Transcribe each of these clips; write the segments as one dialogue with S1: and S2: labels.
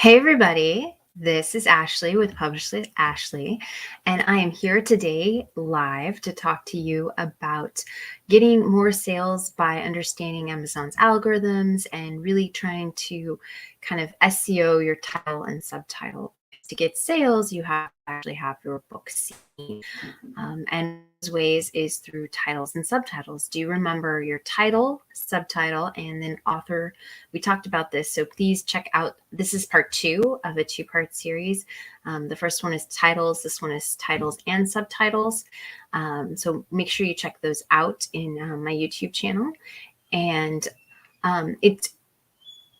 S1: Hey everybody, this is Ashley with Publish with Ashley, and I am here today live to talk to you about getting more sales by understanding Amazon's algorithms and really trying to kind of SEO your title and subtitle. To get sales, you have to actually have your book seen. And those ways is through titles and subtitles. Do you remember your title, subtitle, and then author? We talked about this, so please check out. This is part 2 of a 2-part series. The first one is titles. This one is titles and subtitles. So make sure you check those out in my YouTube channel. And it's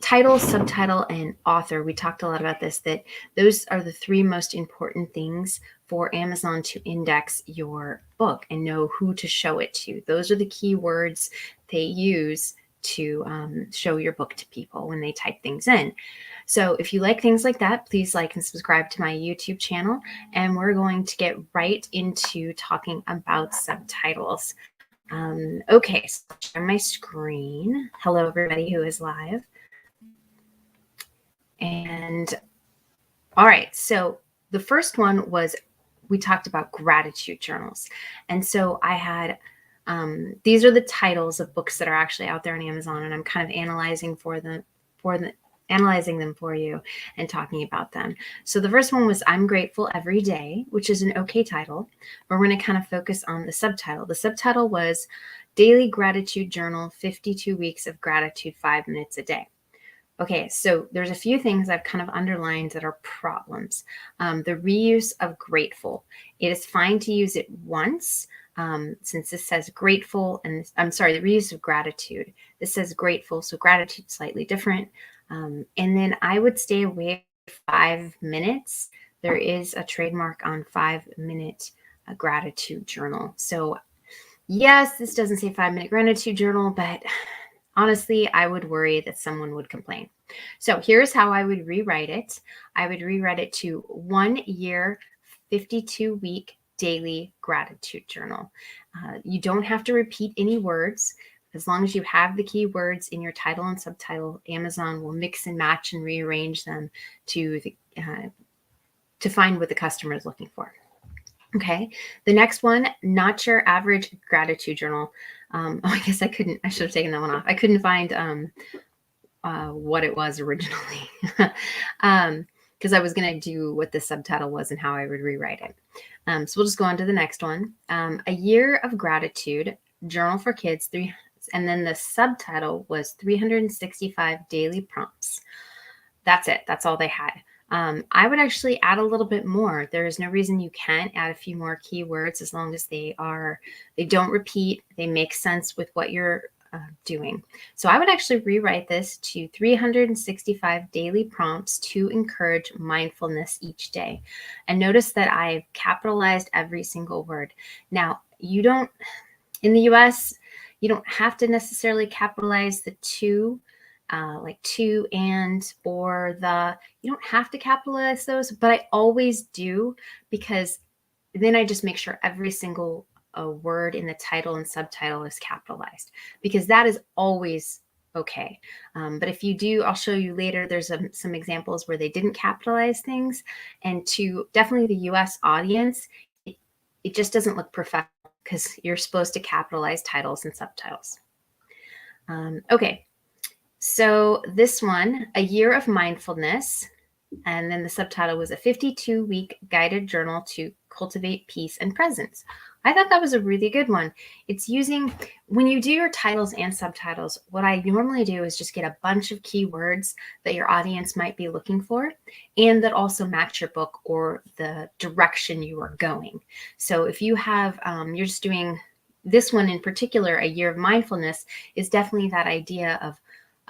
S1: title, subtitle, and author. We talked a lot about this, that those are the 3 most important things for Amazon to index your book and know who to show it to. Those are the keywords they use to show your book to people when they type things in. So if you like things like that, please like and subscribe to my YouTube channel. And we're going to get right into talking about subtitles. Okay, so I'll share my screen. Hello, everybody who is live. And all right, so the first one was we talked about gratitude journals. And so I had, these are the titles of books that are actually out there on Amazon, and I'm kind of analyzing them for you and talking about them. So the first one was I'm Grateful Every Day, which is an okay title, but we're going to kind of focus on the subtitle. The subtitle was Daily Gratitude Journal, 52 Weeks of Gratitude, 5 minutes a day. Okay, so there's a few things I've kind of underlined that are problems. The reuse of grateful. It is fine to use it once, since this says grateful, and I'm sorry, the reuse of gratitude. This says grateful, so gratitude slightly different. And then I would stay away 5 minutes. There is a trademark on 5-minute gratitude journal. So yes, this doesn't say 5-minute gratitude journal, but honestly, I would worry that someone would complain. So here's how I would rewrite it. I would rewrite it to 1 year, 52-week daily gratitude journal. You don't have to repeat any words. As long as you have the keywords in your title and subtitle, Amazon will mix and match and rearrange them to find what the customer is looking for. Okay, the next one, not your average gratitude journal. I guess I should have taken that one off. I couldn't find what it was originally because I was going to do what the subtitle was and how I would rewrite it. So we'll just go on to the next one. A Year of Gratitude, Journal for Kids, and then the subtitle was 365 Daily Prompts. That's it. That's all they had. I would actually add a little bit more. There is no reason you can't add a few more keywords as long as they don't repeat, they make sense with what you're doing. So I would actually rewrite this to 365 daily prompts to encourage mindfulness each day. And notice that I've capitalized every single word. Now, in the US, you don't have to necessarily capitalize the to, like to, and, or, the. You don't have to capitalize those, but I always do, because then I just make sure every single word in the title and subtitle is capitalized, because that is always okay. But if you do, I'll show you later, there's some examples where they didn't capitalize things. And to definitely the US audience, it just doesn't look professional because you're supposed to capitalize titles and subtitles. Okay. So this one, A Year of Mindfulness, and then the subtitle was a 52-week guided journal to cultivate peace and presence. I thought that was a really good one. It's using, when you do your titles and subtitles, what I normally do is just get a bunch of keywords that your audience might be looking for and that also match your book or the direction you are going. So if you have, you're just doing this one in particular, A Year of Mindfulness, is definitely that idea of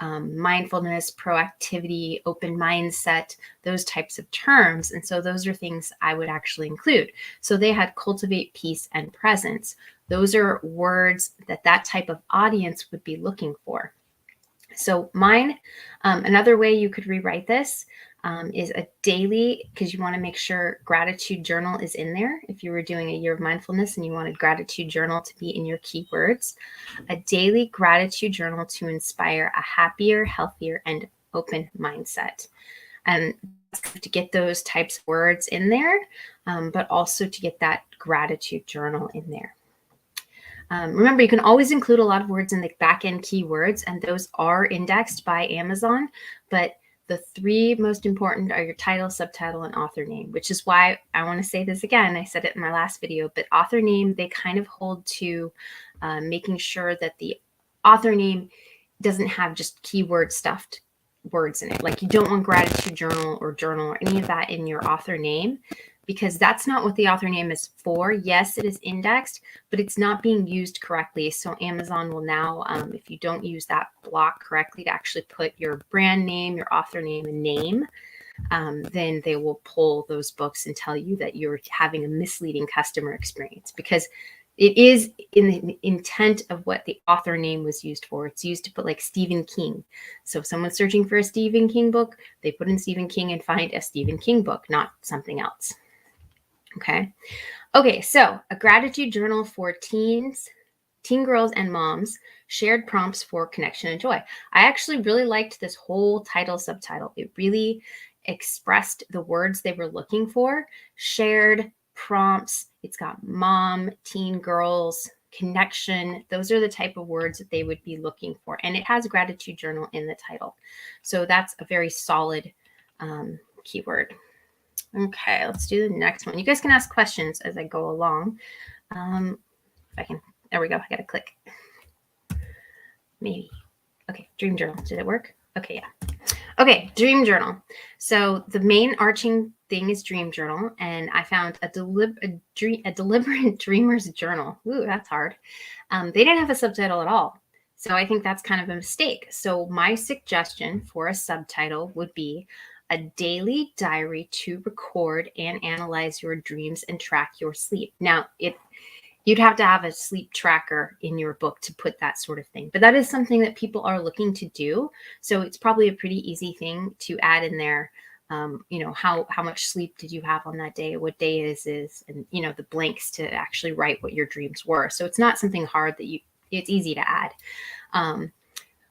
S1: mindfulness, proactivity, open mindset, those types of terms. And so those are things I would actually include. So they had cultivate peace and presence. Those are words that type of audience would be looking for. So mine, another way you could rewrite this is a daily, because you want to make sure gratitude journal is in there. If you were doing a year of mindfulness and you wanted gratitude journal to be in your keywords, a daily gratitude journal to inspire a happier, healthier, and open mindset. And to get those types of words in there, but also to get that gratitude journal in there. Remember, you can always include a lot of words in the back-end keywords, and those are indexed by Amazon, but the three most important are your title, subtitle, and author name, which is why I want to say this again. I said it in my last video, but author name, they kind of hold to making sure that the author name doesn't have just keyword stuffed words in it. Like, you don't want gratitude journal or any of that in your author name, because that's not what the author name is for. Yes, it is indexed, but it's not being used correctly. So Amazon will now, if you don't use that block correctly to actually put your brand name, your author name, and name, then they will pull those books and tell you that you're having a misleading customer experience, because it is in the intent of what the author name was used for. It's used to put like Stephen King. So if someone's searching for a Stephen King book, they put in Stephen King and find a Stephen King book, not something else. Okay, so a gratitude journal for teens, teen girls, and moms, shared prompts for connection and joy. I actually really liked this whole title subtitle. It really expressed the words they were looking for. Shared prompts. It's got mom, teen girls, connection. Those are the type of words that they would be looking for. And it has gratitude journal in the title. So that's a very solid keyword. Okay, let's do the next one. You guys can ask questions as I go along. If I can, there we go. I got to click. Maybe. Okay, dream journal. Did it work? Okay, yeah. Okay, dream journal. So the main arching thing is dream journal, and I found a deliberate dreamer's journal. Ooh, that's hard. They didn't have a subtitle at all. So I think that's kind of a mistake. So my suggestion for a subtitle would be a daily diary to record and analyze your dreams and track your sleep. Now, you'd have to have a sleep tracker in your book to put that sort of thing, but that is something that people are looking to do. So it's probably a pretty easy thing to add in there. You know, how much sleep did you have on that day, what day is, and, you know, the blanks to actually write what your dreams were. So it's not something hard that it's easy to add.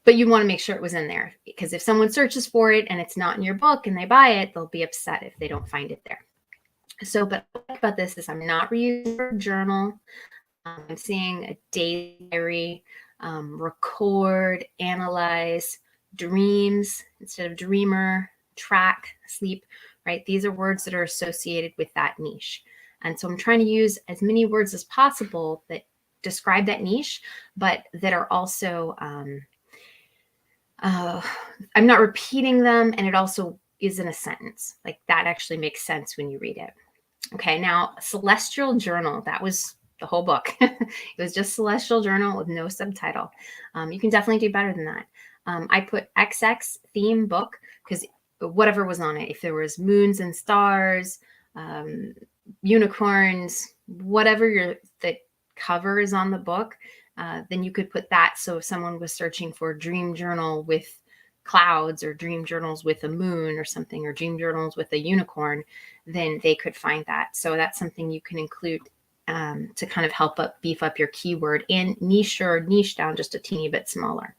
S1: But you want to make sure it was in there, because if someone searches for it and it's not in your book and they buy it, they'll be upset if they don't find it there. So, but what I like about this is I'm not reusing a journal. I'm seeing a daily diary, record, analyze, dreams instead of dreamer, track, sleep, right? These are words that are associated with that niche. And so I'm trying to use as many words as possible that describe that niche, but that are also, I'm not repeating them, and it also is in a sentence. Like, that actually makes sense when you read it. Okay, now Celestial Journal, that was the whole book. It was just Celestial Journal with no subtitle. You can definitely do better than that. I put XX theme book because whatever was on it, if there was moons and stars, unicorns, whatever the cover is on the book, then you could put that. So if someone was searching for dream journal with clouds, or dream journals with a moon or something, or dream journals with a unicorn, then they could find that. So that's something you can include to kind of help beef up your keyword and niche down just a teeny bit smaller.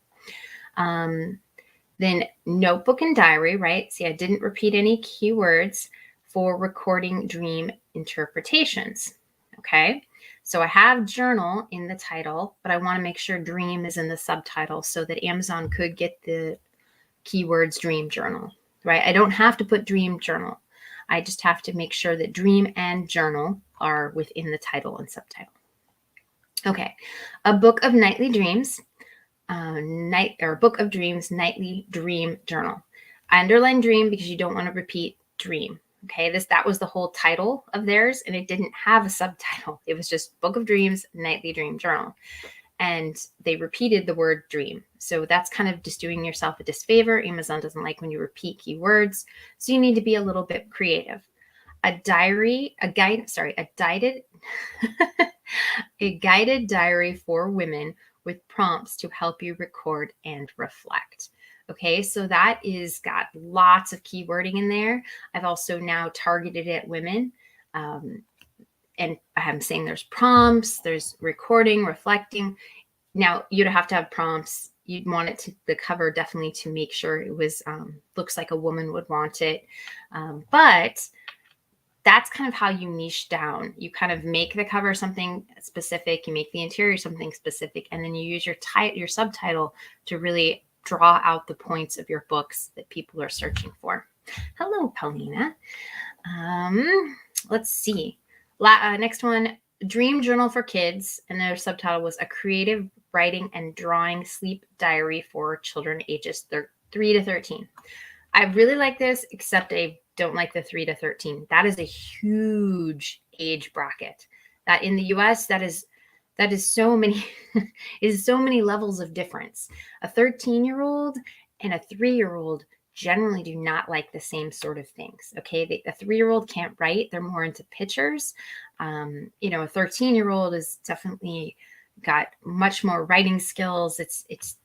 S1: Then notebook and diary, right? See, I didn't repeat any keywords for recording dream interpretations. Okay. So I have journal in the title, but I want to make sure dream is in the subtitle so that Amazon could get the keywords dream journal, right? I don't have to put dream journal. I just have to make sure that dream and journal are within the title and subtitle. Okay, a book of nightly dreams, book of dreams, nightly dream journal. I underline dream because you don't want to repeat dream. Okay, that was the whole title of theirs, and it didn't have a subtitle. It was just book of dreams, nightly dream journal. And they repeated the word dream. So that's kind of just doing yourself a disfavor. Amazon doesn't like when you repeat keywords. So you need to be a little bit creative. A guided diary for women with prompts to help you record and reflect. Okay, so that is got lots of keywording in there. I've also now targeted at women. And I'm saying there's prompts, there's recording, reflecting. Now, you'd have to have prompts you'd want it to, the cover definitely to make sure it was, looks like a woman would want it. But that's kind of how you niche down. You kind of make the cover something specific, you make the interior something specific, and then you use your subtitle to really draw out the points of your books that people are searching for. Hello, Paulina. Let's see. Next one, Dream Journal for Kids, and their subtitle was A Creative Writing and Drawing Sleep Diary for Children ages 3 to 13. I really like this, except I don't like the 3 to 13. That is a huge age bracket. That in the US, that is so many is so many levels of difference. A 13-year-old and a 3-year-old generally do not like the same sort of things. Okay, a 3-year-old can't write; they're more into pictures. You know, a 13-year-old is definitely got much more writing skills.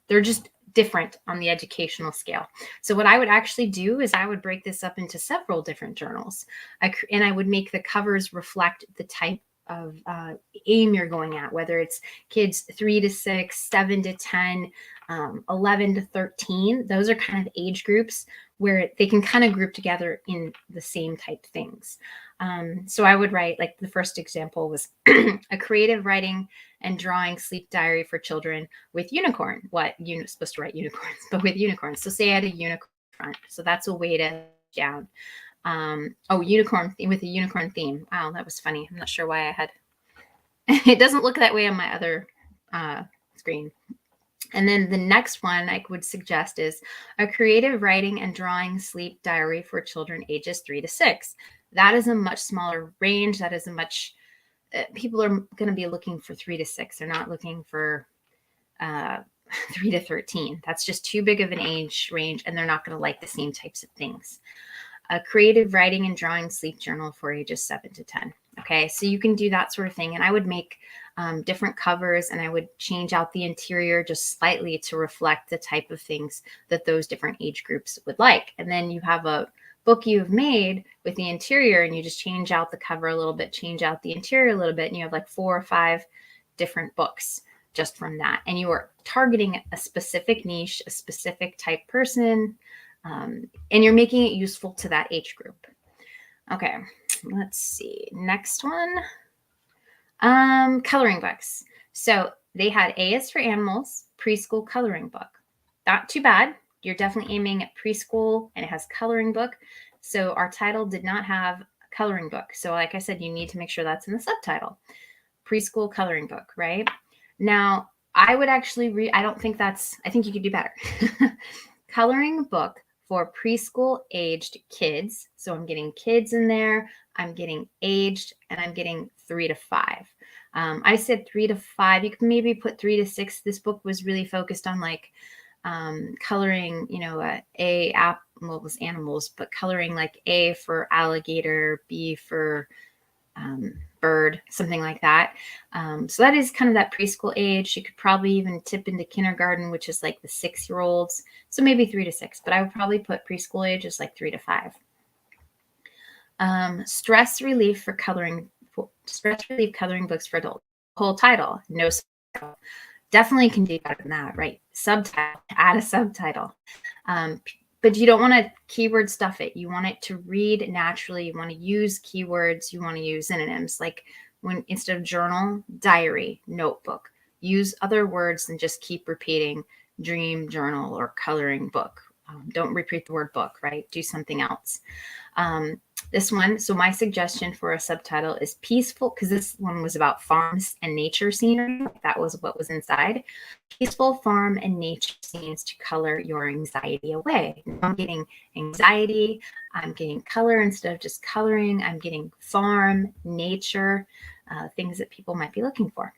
S1: They're just different on the educational scale. So what I would actually do is I would break this up into several different journals, and I would make the covers reflect the type of aim you're going at, whether it's kids 3 to 6, 7 to 10, 11 to 13. Those are kind of age groups where they can kind of group together in the same type things. So I would write, like the first example was a creative writing and drawing sleep diary for children with unicorn. What, you're supposed to write unicorns, but with unicorns. So say I had a unicorn front. So that's a way to down. Unicorn with a unicorn theme. Wow, that was funny. I'm not sure why I had. It doesn't look that way on my other screen. And then the next one I would suggest is a creative writing and drawing sleep diary for children ages 3 to 6. That is a much smaller range. That is a much, people are going to be looking for 3 to 6. They're not looking for 3 to 13. That's just too big of an age range, and they're not going to like the same types of things. A creative writing and drawing sleep journal for ages 7 to 10. Okay, so you can do that sort of thing. And I would make different covers, and I would change out the interior just slightly to reflect the type of things that those different age groups would like. And then you have a book you've made with the interior, and you just change out the cover a little bit, change out the interior a little bit, and you have like 4 or 5 different books just from that. And you are targeting a specific niche, a specific type person, and you're making it useful to that age group. Okay, let's see. Next one, coloring books. So they had A is for Animals, preschool coloring book. Not too bad. You're definitely aiming at preschool, and it has coloring book. So our title did not have coloring book. So like I said, you need to make sure that's in the subtitle. Preschool coloring book, right? Now, I would actually read, I think you could do better. Coloring book for preschool aged kids. So I'm getting kids in there, I'm getting aged, and I'm getting 3 to 5. I said 3 to 5. You could maybe put 3 to 6. This book was really focused on like coloring, it was animals, but coloring like A for alligator, B for bird, something like that. So that is kind of that preschool age. You could probably even tip into kindergarten, which is like the 6-year-olds. So maybe 3 to 6, but I would probably put preschool age as like 3 to 5. Stress relief coloring books for adults. Whole title, no subtitle. Definitely can do better than that, right? Subtitle, add a subtitle. But you don't want to keyword stuff it. You want it to read naturally. You want to use keywords. You want to use synonyms, like when instead of journal, diary, notebook. Use other words than just keep repeating dream journal or coloring book. Don't repeat the word book, right? Do something else. This one, so my suggestion for a subtitle is peaceful, because this one was about farms and nature scenery. That was what was inside. Peaceful farm and nature scenes to color your anxiety away. I'm getting anxiety. I'm getting color instead of just coloring. I'm getting farm, nature, things that people might be looking for.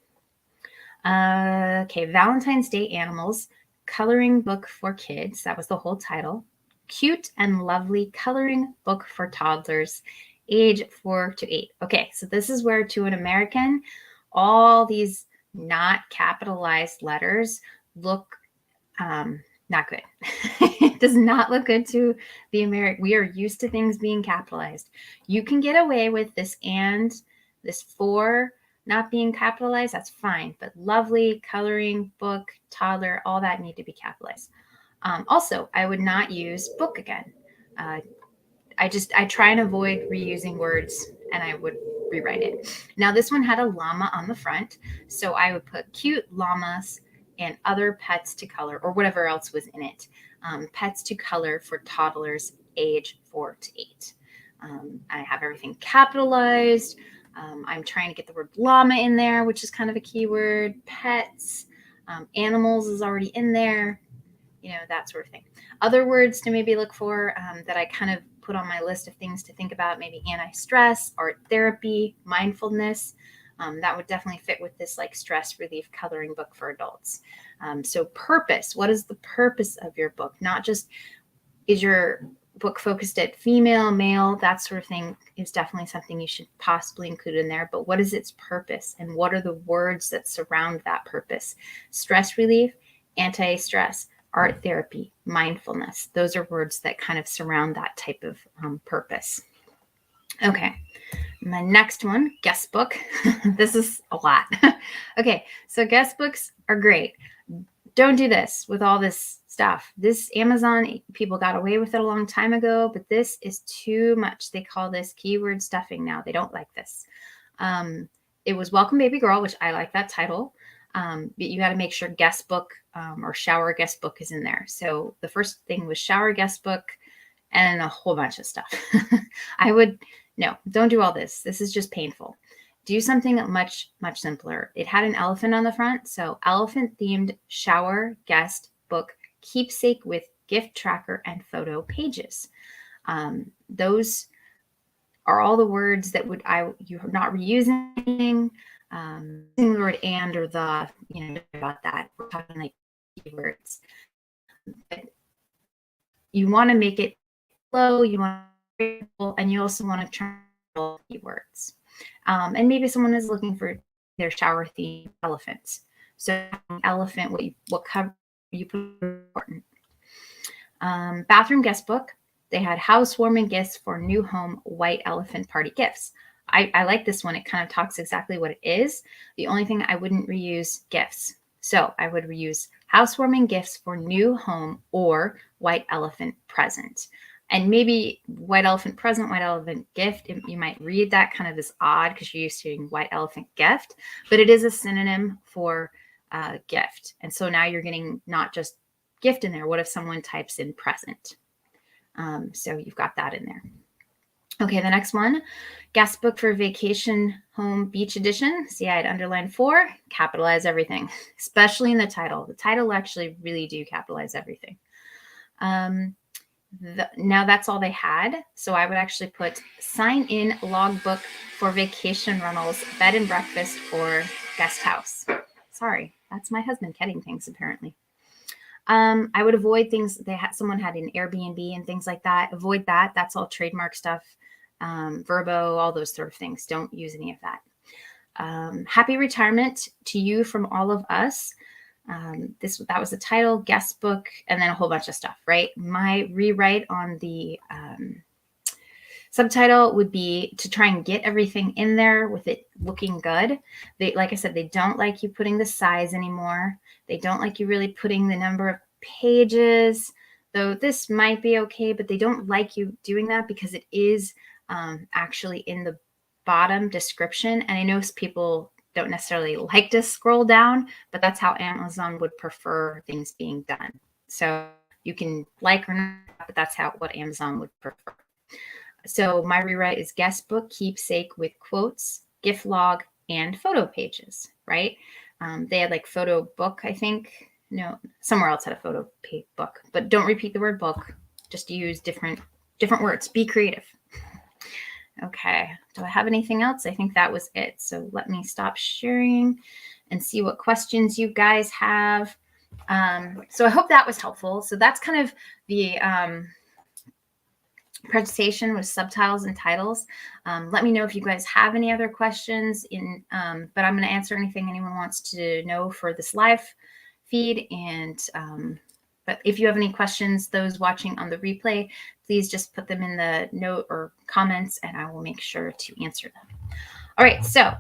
S1: Okay, Valentine's Day Animals, coloring book for kids. That was the whole title. Cute and lovely coloring book for toddlers, age 4 to 8. Okay, so this is where, to an American, all these not capitalized letters look not good. It does not look good to the American. We are used to things being capitalized. You can get away with this and this for not being capitalized, that's fine. But lovely, coloring, book, toddler, all that need to be capitalized. Also, I would not use book again. I try and avoid reusing words, and I would rewrite it. Now this one had a llama on the front, so I would put cute llamas and other pets to color, or whatever else was in it. Pets to color for toddlers age 4 to 8. I have everything capitalized. I'm trying to get the word llama in there, which is kind of a keyword. Pets, animals is already in there, that sort of thing. Other words to maybe look for that I kind of put on my list of things to think about, maybe anti-stress, art therapy, mindfulness. That would definitely fit with this like stress relief coloring book for adults. So purpose, what is the purpose of your book? Not just, is your book focused at female, male, that sort of thing is definitely something you should possibly include in there. But what is its purpose, and what are the words that surround that purpose? Stress relief, anti-stress, art therapy, mindfulness. Those are words that kind of surround that type of purpose. Okay, my next one, guest book. This is a lot. Okay, so guest books are great. Don't do this with all this stuff. This Amazon, people got away with it a long time ago, but this is too much. They call this keyword stuffing now. They don't like this. It was Welcome Baby Girl, which I like that title. But you got to make sure guest book or shower guest book is in there. So the first thing was shower guest book and a whole bunch of stuff. No, don't do all this. This is just painful. Do something much, much simpler. It had an elephant on the front. So elephant themed shower guest book, keepsake with gift tracker and photo pages. Those are all the words that you're not reusing. The word and or the, about that. We're talking like keywords. But you want to make it low, you want to, and you also want to try keywords. And maybe someone is looking for their shower theme elephants. So elephant, what cover you put important. Bathroom guest book. They had housewarming gifts for new home white elephant party gifts. I like this one. It kind of talks exactly what it is. The only thing I wouldn't reuse gifts. So I would reuse housewarming gifts for new home or white elephant present. And maybe white elephant present, white elephant gift. You might read that kind of as odd because you're used to hearing white elephant gift, but it is a synonym for gift. And so now you're getting not just gift in there. What if someone types in present? So you've got that in there. Okay, the next one, guest book for vacation home beach edition. See, I had underlined 4, capitalize everything, especially in the title. The title actually really do capitalize everything. Now that's all they had. So I would actually put sign in logbook for vacation rentals, bed and breakfast or guest house. Sorry, that's my husband getting things apparently. I would avoid things someone had an Airbnb and things like that. Avoid that. That's all trademark stuff. Verbo, all those sort of things. Don't use any of that. Happy retirement to you from all of us. That was the title, guest book, and then a whole bunch of stuff, right? My rewrite on the subtitle would be to try and get everything in there with it looking good. Like I said, they don't like you putting the size anymore. They don't like you really putting the number of pages, though this might be okay, but they don't like you doing that because it is actually in the bottom description. And I know people don't necessarily like to scroll down, but that's how Amazon would prefer things being done. So you can like or not, but that's what Amazon would prefer. So my rewrite is guest book, keepsake with quotes, gift log, and photo pages, right? They had like photo book, I think. No, somewhere else had a photo book, but don't repeat the word book. Just use different words. Be creative. Okay, do I have anything else? I think that was it. So let me stop sharing and see what questions you guys have. So I hope that was helpful. So that's kind of the presentation with subtitles and titles. Let me know if you guys have any other questions but I'm going to answer anything anyone wants to know for this live feed. And but if you have any questions, those watching on the replay, please just put them in the note or comments and I will make sure to answer them. All right, so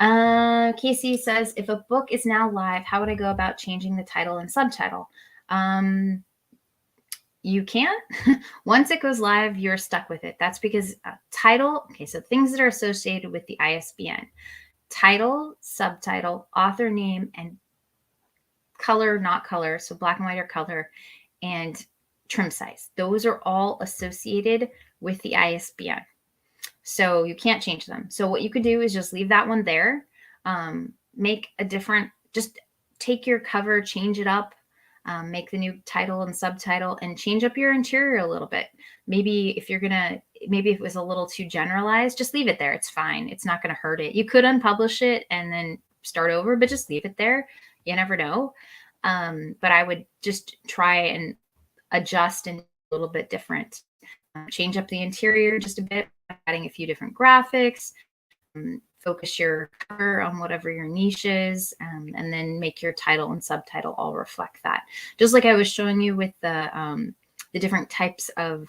S1: Casey says, if a book is now live, how would I go about changing the title and subtitle? You can't. Once it goes live, you're stuck with it. That's because title, okay, so things that are associated with the ISBN, title, subtitle, author name, and color, not color, so black and white or color, and trim size. Those are all associated with the ISBN. So you can't change them. So what you could do is just leave that one there. Make a different, just take your cover, change it up, make the new title and subtitle, and change up your interior a little bit. Maybe if you're gonna, maybe if it was a little too generalized, just leave it there. It's fine. It's not gonna hurt it. You could unpublish it and then start over, but just leave it there. You never know. But I would just try and adjust and a little bit different. Change up the interior just a bit, adding a few different graphics, focus your cover on whatever your niche is, and then make your title and subtitle all reflect that. Just like I was showing you with the different types of,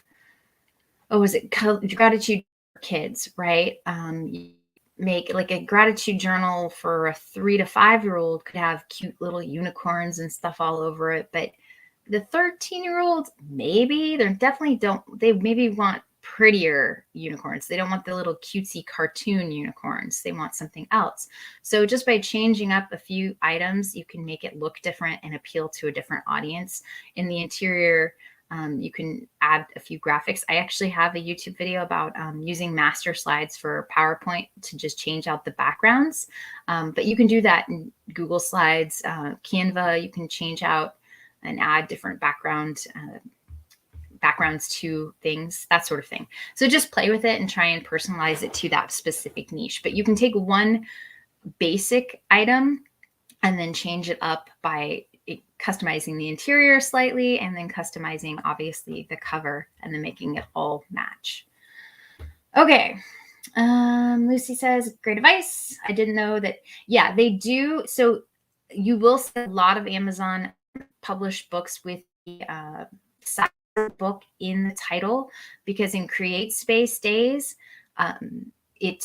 S1: was it gratitude for kids, right? You make like a gratitude journal for a 3 to 5-year-old could have cute little unicorns and stuff all over it, but the 13-year-olds, maybe they maybe want prettier unicorns. They don't want the little cutesy cartoon unicorns. They want something else. So just by changing up a few items, you can make it look different and appeal to a different audience. In the interior, you can add a few graphics. I actually have a YouTube video about using master slides for PowerPoint to just change out the backgrounds. But you can do that in Google Slides, Canva. You can change out and add different backgrounds to things, that sort of thing. So just play with it and try and personalize it to that specific niche. But you can take one basic item and then change it up by customizing the interior slightly and then customizing, obviously, the cover and then making it all match. Okay. Lucy says, great advice. I didn't know that. Yeah, they do. So you will see a lot of Amazon published books with the size of the book in the title, because in CreateSpace days, it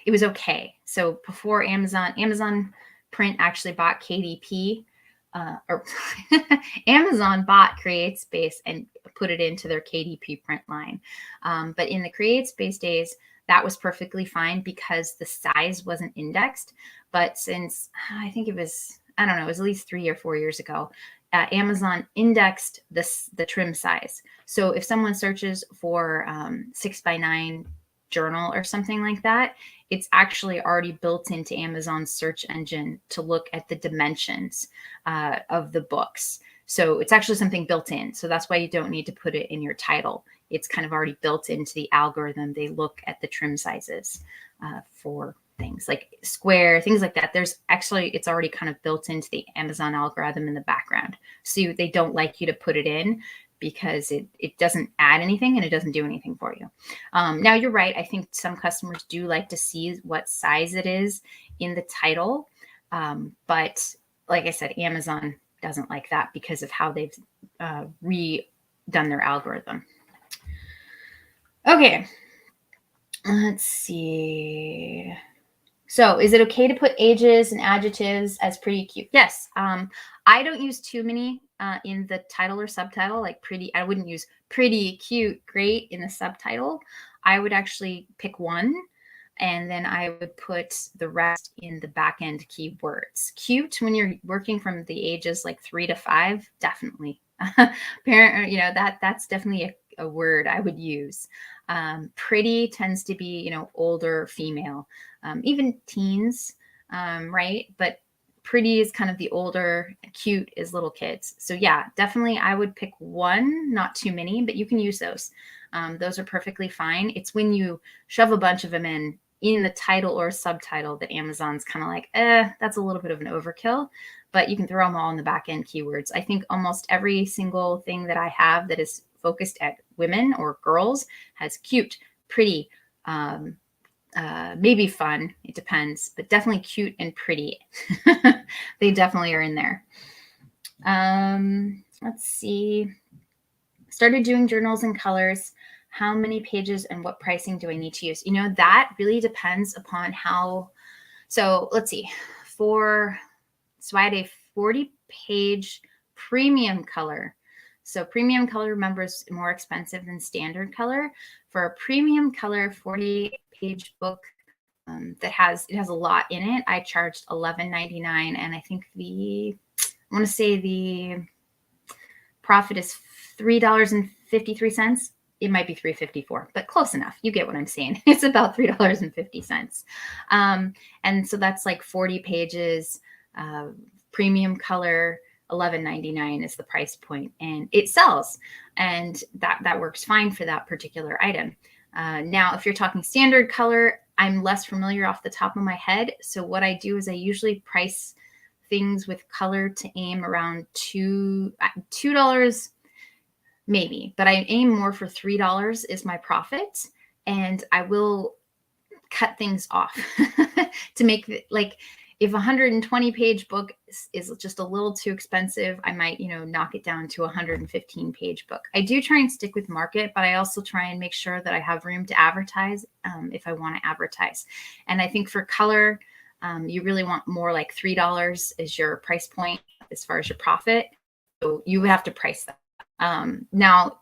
S1: was okay. So before Amazon Print actually bought KDP, or Amazon bought CreateSpace and put it into their KDP print line. But in the CreateSpace days, that was perfectly fine because the size wasn't indexed. But since I think it was, I don't know, it was at least 3 or 4 years ago, Amazon indexed the trim size. So if someone searches for 6x9 journal or something like that, it's actually already built into Amazon's search engine to look at the dimensions of the books. So it's actually something built in. So that's why you don't need to put it in your title. It's kind of already built into the algorithm. They look at the trim sizes for things like square, things like that. There's actually, it's already kind of built into the Amazon algorithm in the background. So they don't like you to put it in because it doesn't add anything and it doesn't do anything for you. Now you're right. I think some customers do like to see what size it is in the title. But like I said, Amazon doesn't like that because of how they've redone their algorithm. Okay. Let's see. So is it okay to put ages and adjectives as pretty cute? Yes. I don't use too many in the title or subtitle, like pretty. I wouldn't use pretty, cute, great in the subtitle. I would actually pick one, and then I would put the rest in the back end keywords. Cute, when you're working from the ages like 3 to 5, definitely. Parent, that's definitely a word I would use. Pretty tends to be, older female, even teens, right? But pretty is kind of the older, cute is little kids. So yeah, definitely I would pick one, not too many, but you can use those. Those are perfectly fine. It's when you shove a bunch of them in the title or subtitle that Amazon's kind of like, that's a little bit of an overkill, but you can throw them all in the back end keywords. I think almost every single thing that I have that is focused at women or girls has cute, pretty, maybe fun. It depends, but definitely cute and pretty. They definitely are in there. Let's see. Started doing journals in colors. How many pages and what pricing do I need to use? That really depends upon how. So let's see. So I had a 40-page premium color. So premium color, remember, is more expensive than standard color. For a premium color 40-page book that has a lot in it, I charged $11.99, and I think I want to say the profit is $3.53. It might be $3.54, but close enough. You get what I'm saying. It's about $3.50. And so that's like 40 pages, premium color, $11.99 is the price point, and it sells, and that works fine for that particular item. Now, if you're talking standard color, I'm less familiar off the top of my head. So what I do is I usually price things with color to aim around $2 maybe, but I aim more for $3 is my profit, and I will cut things off to make it, like, if a 120-page book is just a little too expensive, I might, knock it down to a 115-page book. I do try and stick with market, but I also try and make sure that I have room to advertise if I want to advertise. And I think for color, you really want more like $3 is your price point as far as your profit. So you would have to price that. Now,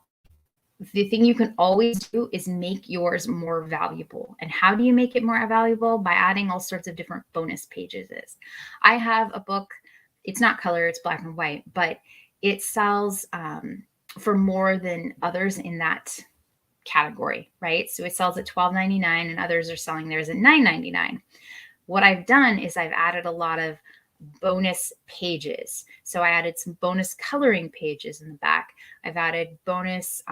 S1: the thing you can always do is make yours more valuable. And how do you make it more valuable? By adding all sorts of different bonus pages. I have a book, it's not color, it's black and white, but it sells for more than others in that category, right? So it sells at $12.99 and others are selling theirs at $9.99. What I've done is I've added a lot of bonus pages. So I added some bonus coloring pages in the back. I've added bonus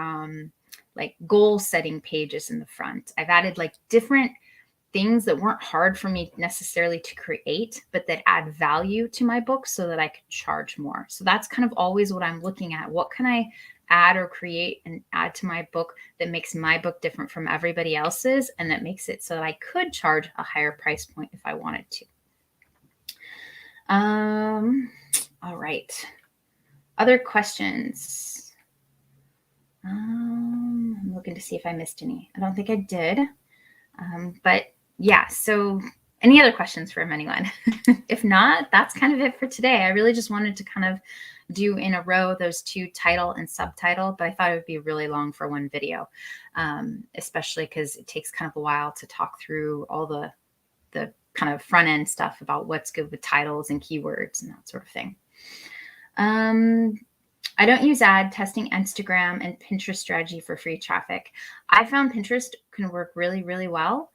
S1: like goal setting pages in the front. I've added like different things that weren't hard for me necessarily to create, but that add value to my book so that I can charge more. So that's kind of always what I'm looking at. What can I add or create and add to my book that makes my book different from everybody else's, and that makes it so that I could charge a higher price point if I wanted to. All right. Other questions? I'm looking to see if I missed any. I don't think I did. But yeah, so any other questions from anyone? If not, that's kind of it for today. I really just wanted to kind of do in a row those two, title and subtitle, but I thought it would be really long for one video, especially because it takes kind of a while to talk through all the kind of front end stuff about what's good with titles and keywords and that sort of thing. I don't use ad testing Instagram and Pinterest strategy for free traffic. I found Pinterest can work really, really well.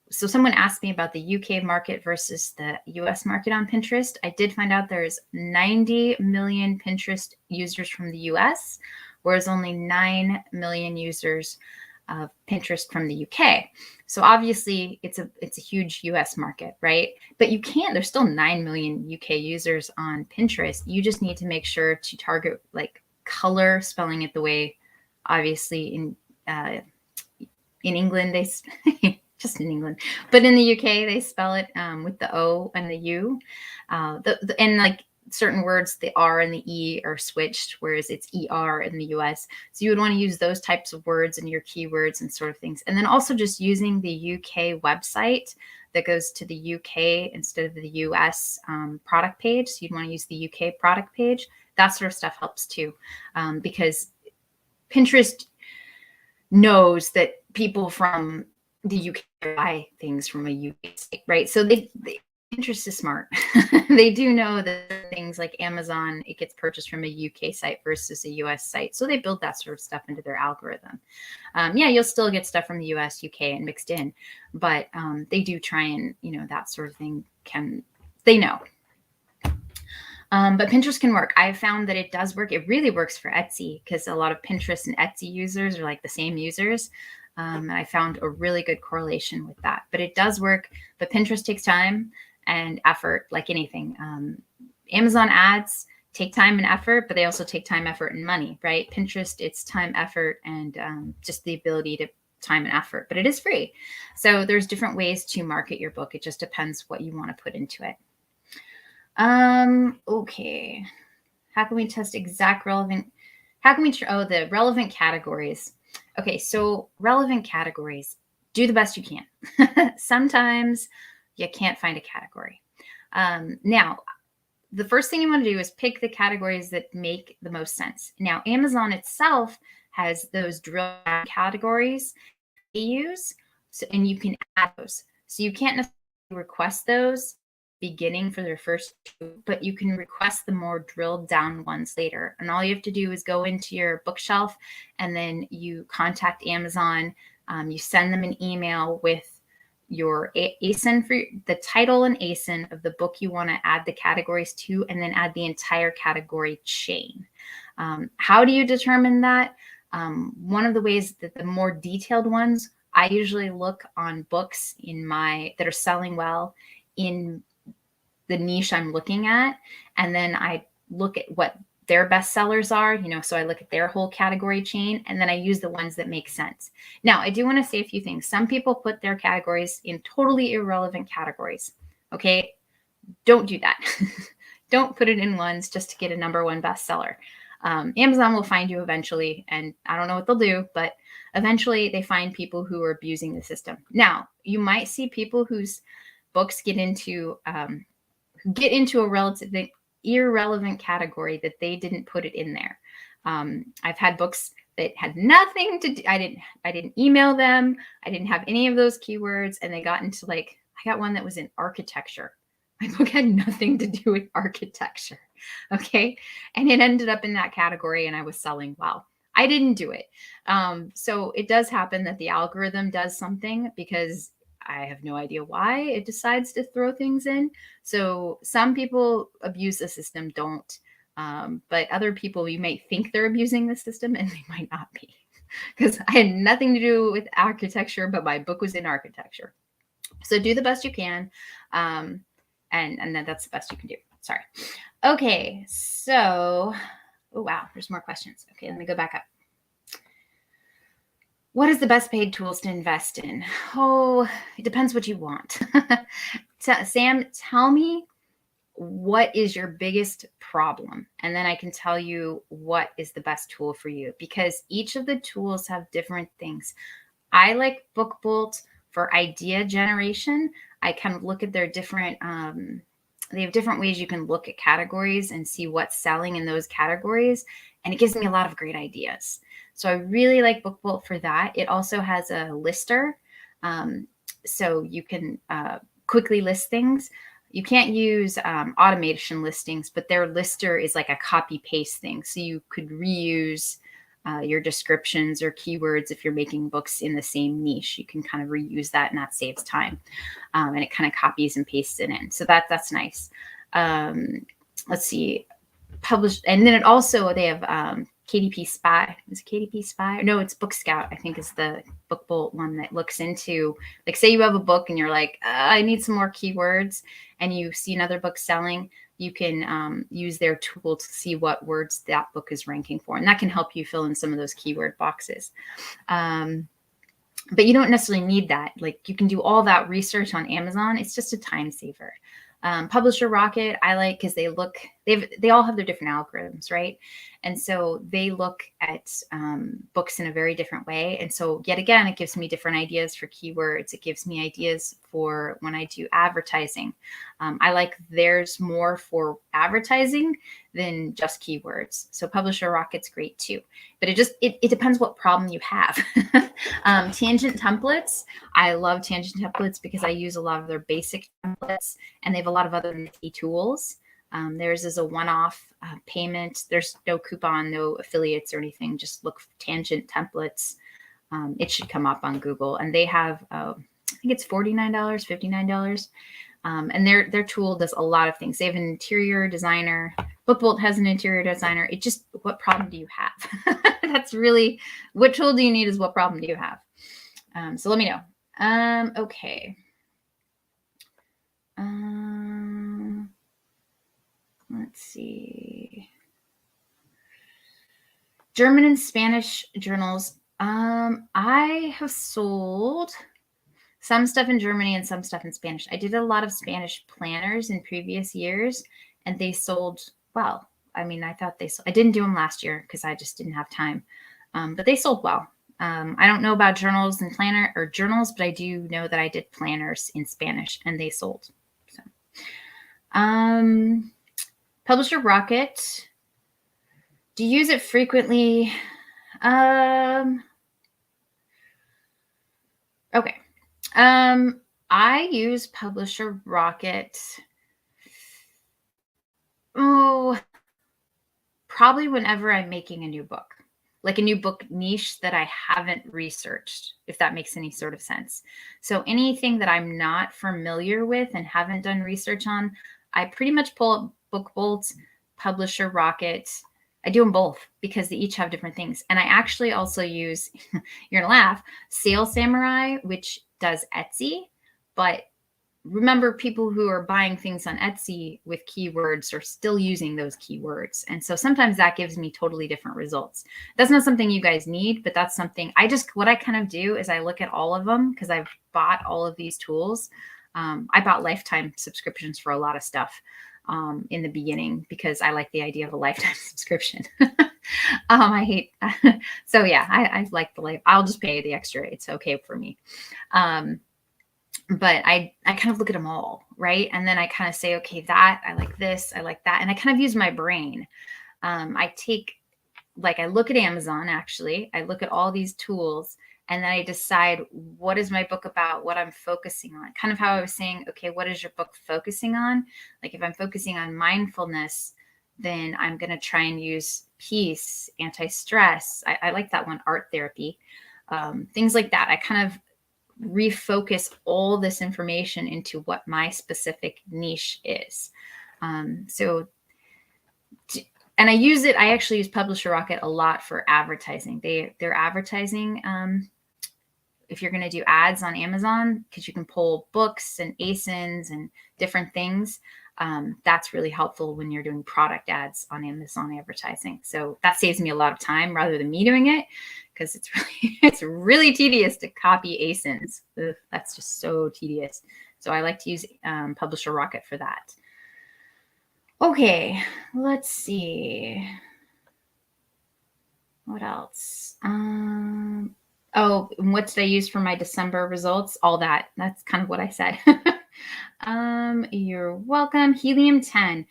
S1: So someone asked me about the UK market versus the US market on Pinterest. I did find out there's 90 million Pinterest users from the US, whereas only 9 million users of Pinterest from the UK. So obviously it's a huge US market, right? But there's still 9 million UK users on Pinterest. You just need to make sure to target like color, spelling it the way, obviously in England, just in England, but in the UK, they spell it with the O and the U. And like certain words, the R and the E are switched, whereas it's ER in the US. So you would want to use those types of words in your keywords and sort of things. And then also just using the UK website that goes to the UK instead of the US product page. So you'd want to use the UK product page. That sort of stuff helps too, because Pinterest knows that people from the UK buy things from a UK site, right? So Pinterest is smart. They do know that things like Amazon, it gets purchased from a UK site versus a US site. So they build that sort of stuff into their algorithm. Yeah, you'll still get stuff from the US, UK, and mixed in, but they do try and, that sort of thing they know. But Pinterest can work. I've found that it does work. It really works for Etsy because a lot of Pinterest and Etsy users are like the same users. And I found a really good correlation with that. But it does work. But Pinterest takes time and effort, like anything. Amazon ads take time and effort, but they also take time, effort, and money, right? Pinterest, it's time, effort, and just the ability to time and effort. But it is free. So there's different ways to market your book. It just depends what you want to put into it. Okay. How can we test the relevant categories? Okay, so relevant categories. do the best you can. Sometimes you can't find a category. Now, the first thing you want to do is pick the categories that make the most sense. Now, Amazon itself has those drill down categories they use, and you can add those. So you can't necessarily request those beginning for their first two, but you can request the more drilled down ones later. And all you have to do is go into your bookshelf, and then you contact Amazon. You send them an email with your ASIN for the title and ASIN of the book you want to add the categories to, and then add the entire category chain. How do you determine that? One of the ways that the more detailed ones, I usually look on books that are selling well in the niche I'm looking at, and then I look at what their best sellers are, so I look at their whole category chain, and then I use the ones that make sense. Now, I do want to say a few things. Some people put their categories in totally irrelevant categories. Okay, don't do that. Don't put it in ones just to get a #1 bestseller. Amazon will find you eventually, and I don't know what they'll do, but eventually they find people who are abusing the system. Now, you might see people whose books get into a relatively irrelevant category that they didn't put it in there. I've had books that had nothing to do. I didn't email them. I didn't have any of those keywords, and they got into I got one that was in architecture. My book had nothing to do with architecture. Okay. And it ended up in that category, and I was selling well. I didn't do it. So it does happen that the algorithm does something, because I have no idea why it decides to throw things in. So some people abuse the system, don't. But other people, you may think they're abusing the system, and they might not be, because I had nothing to do with architecture, but my book was in architecture. So do the best you can. And then that's the best you can do. Sorry. Okay. So, oh, wow. There's more questions. Okay. Let me go back up. What is the best paid tools to invest in? Oh, it depends what you want. Sam, tell me, what is your biggest problem? And then I can tell you what is the best tool for you, because each of the tools have different things. I like BookBolt for idea generation. I kind of look at their different, they have different ways you can look at categories and see what's selling in those categories. And it gives me a lot of great ideas. So I really like BookBolt for that. It also has a lister. So you can quickly list things. You can't use automation listings, but their lister is like a copy paste thing. So you could reuse your descriptions or keywords if you're making books in the same niche. You can kind of reuse that, and that saves time. And it kind of copies and pastes it in. So that's nice. Let's see, published. And then it also, they have KDP Spy. Is it KDP Spy? No, it's Book Scout, I think, is the BookBolt one that looks into, say you have a book and you're like, I need some more keywords, and you see another book selling. You can use their tool to see what words that book is ranking for. And that can help you fill in some of those keyword boxes. But you don't necessarily need that. You can do all that research on Amazon. It's just a time saver. Publisher Rocket, I like, because they all have their different algorithms, right? And so they look at books in a very different way. And so yet again, it gives me different ideas for keywords. It gives me ideas for when I do advertising. I like theirs more for advertising than just keywords. So Publisher Rocket's great too. But it depends what problem you have. Tangent templates. I love tangent templates because I use a lot of their basic templates, and they have a lot of other nifty tools. Theirs is a one-off payment. There's no coupon, no affiliates or anything. Just look for tangent templates. It should come up on Google. And they have, I think it's $49, $59. And their tool does a lot of things. They have an interior designer. BookBolt has an interior designer. It just, what problem do you have? That's really, what tool do you need is what problem do you have? So let me know. Okay. Let's see. German and Spanish journals. I have sold some stuff in Germany and some stuff in Spanish. I did a lot of Spanish planners in previous years, and they sold well. I mean, I thought I didn't do them last year because I just didn't have time. But they sold well. I don't know about journals and planner or journals, but I do know that I did planners in Spanish and they sold. So, Publisher Rocket. Do you use it frequently? Okay. I use Publisher Rocket. Oh, probably whenever I'm making a new book, like a new book niche that I haven't researched, if that makes any sort of sense. So anything that I'm not familiar with and haven't done research on, I pretty much pull up BookBolt, Publisher Rocket. I do them both because they each have different things. And I actually also use, you're gonna laugh, Sale Samurai, which does Etsy, but remember, people who are buying things on Etsy with keywords are still using those keywords. And so sometimes that gives me totally different results. That's not something you guys need, but that's something what I kind of do is I look at all of them because I've bought all of these tools. I bought lifetime subscriptions for a lot of stuff in the beginning because I like the idea of a lifetime subscription. I hate, so yeah, I like the life. I'll just pay the extra. It's okay for me. But I kind of look at them all, right? And then I kind of say, okay, that, I like this, I like that. And I kind of use my brain. I look at Amazon, actually. I look at all these tools, and then I decide what is my book about, what I'm focusing on. Kind of how I was saying, okay, what is your book focusing on? Like if I'm focusing on mindfulness, then I'm going to try and use peace, anti-stress. I like that one, art therapy, things like that. I kind of refocus all this information into what my specific niche is. And I use it. I actually use Publisher Rocket a lot for advertising. They're advertising. If you're going to do ads on Amazon, because you can pull books and ASINs and different things, that's really helpful when you're doing product ads on Amazon advertising. So that saves me a lot of time rather than me doing it, because it's really tedious to copy ASINs. Ugh, that's just so tedious. So I like to use Publisher Rocket for that. Okay, let's see. What else? Oh, what did I use for my December results? All that. That's kind of what I said. You're welcome. Helium 10.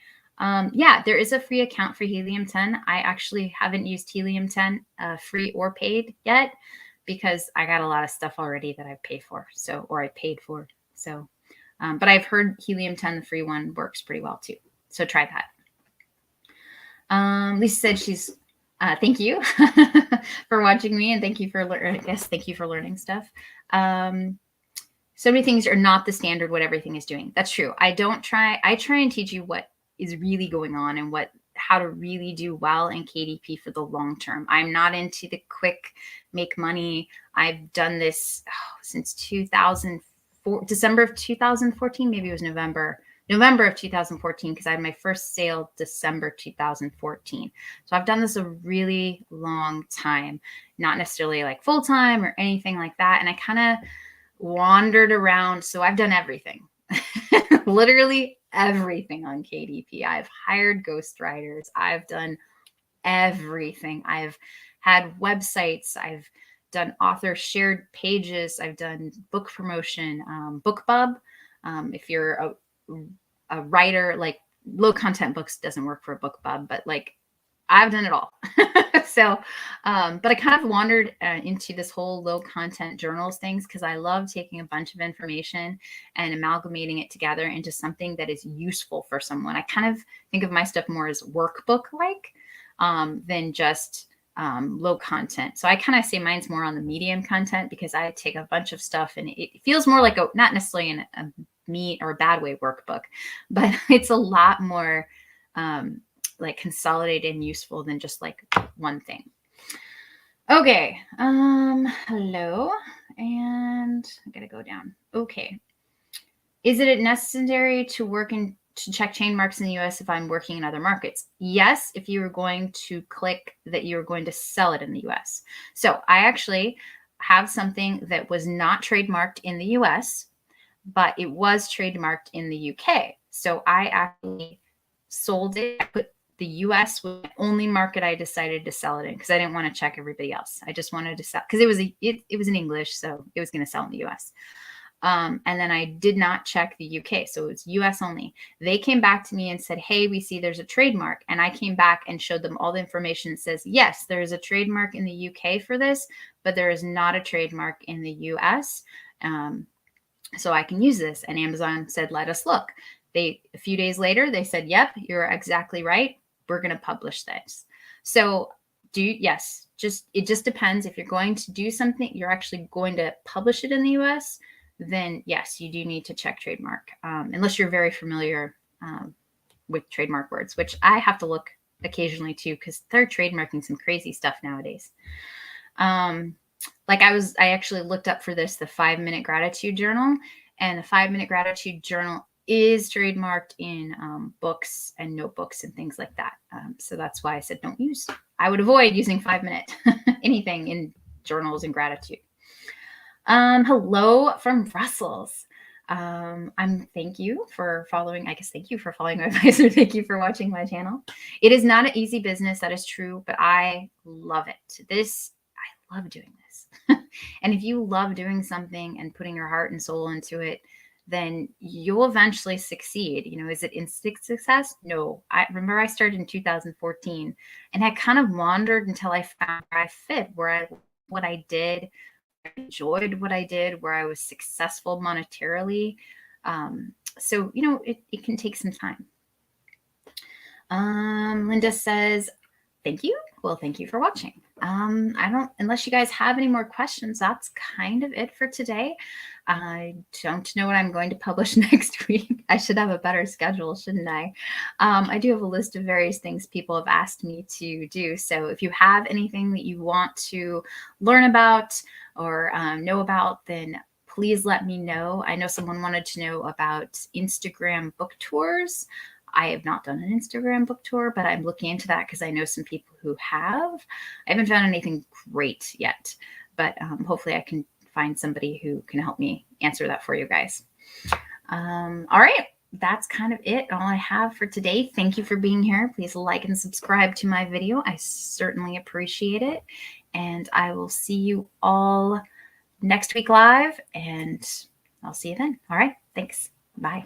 S1: Yeah, there is a free account for Helium 10. I actually haven't used Helium 10 free or paid yet because I got a lot of stuff already that I pay for. Or I paid for. So, but I've heard Helium 10, the free one, works pretty well too. So try that. Lisa said she's, thank you for watching me, and thank you for learning stuff. So many things are not the standard what everything is doing. That's true. I try and teach you what is really going on and how to really do well in KDP for the long term. I'm not into the quick make money. I've done this since December of 2014. Maybe it was November of 2014, because I had my first sale December 2014. So I've done this a really long time, not necessarily like full time or anything like that. And I kind of wandered around. So I've done everything, literally everything on KDP. I've hired ghostwriters. I've done everything. I've had websites. I've done author shared pages. I've done book promotion, BookBub. If you're a writer, like low content books doesn't work for a BookBub, but like I've done it all. So, but I kind of wandered into this whole low content journals things because I love taking a bunch of information and amalgamating it together into something that is useful for someone. I kind of think of my stuff more as workbook-like than just low content. So I kind of say mine's more on the medium content because I take a bunch of stuff and it feels more like not necessarily in a meat or a bad way workbook, but it's a lot more like consolidated and useful than just like one thing. Okay. Hello. And I gotta go down. Okay. Is it necessary to check chain marks in the US if I'm working in other markets? Yes, if you were going to click that you're going to sell it in the US. So I actually have something that was not trademarked in the US, but it was trademarked in the UK. So I actually sold it. I put the US was the only market I decided to sell it in because I didn't want to check everybody else. I just wanted to sell because it was in English, so it was going to sell in the US. And then I did not check the UK, so it was US only. They came back to me and said, hey, we see there's a trademark. And I came back and showed them all the information that says, yes, there is a trademark in the UK for this, but there is not a trademark in the US. So I can use this. And Amazon said, let us look. A few days later, they said, yep, you're exactly right. We're going to publish this. So it just depends. If you're going to do something, you're actually going to publish it in the US, then yes, you do need to check trademark, unless you're very familiar with trademark words, which I have to look occasionally too, because they're trademarking some crazy stuff nowadays. Like I actually looked up for this, the 5-minute gratitude journal, and the 5-minute gratitude journal is trademarked in books and notebooks and things like that. So that's why I said don't use. I would avoid using 5-minute anything in journals and gratitude. Hello from Brussels. Thank you for following. I guess thank you for following my advice, or thank you for watching my channel. It is not an easy business, that is true, but I love it. I love doing this. And if you love doing something and putting your heart and soul into it, then you'll eventually succeed. You know, is it instant success? No. I remember I started in 2014 and I kind of wandered until I found where I fit, what I did, I enjoyed what I did, where I was successful monetarily. So, you know, it can take some time. Linda says, thank you. Well, thank you for watching. Unless you guys have any more questions, that's kind of it for today. I don't know what I'm going to publish next week. I should have a better schedule, shouldn't I? I do have a list of various things people have asked me to do. So if you have anything that you want to learn about or know about, then please let me know. I know someone wanted to know about Instagram book tours. I have not done an Instagram book tour, but I'm looking into that because I know some people who have. I haven't found anything great yet, but hopefully I can find somebody who can help me answer that for you guys. All right, that's kind of it. All I have for today. Thank you for being here. Please like and subscribe to my video. I certainly appreciate it. And I will see you all next week live, and I'll see you then. All right, thanks. Bye.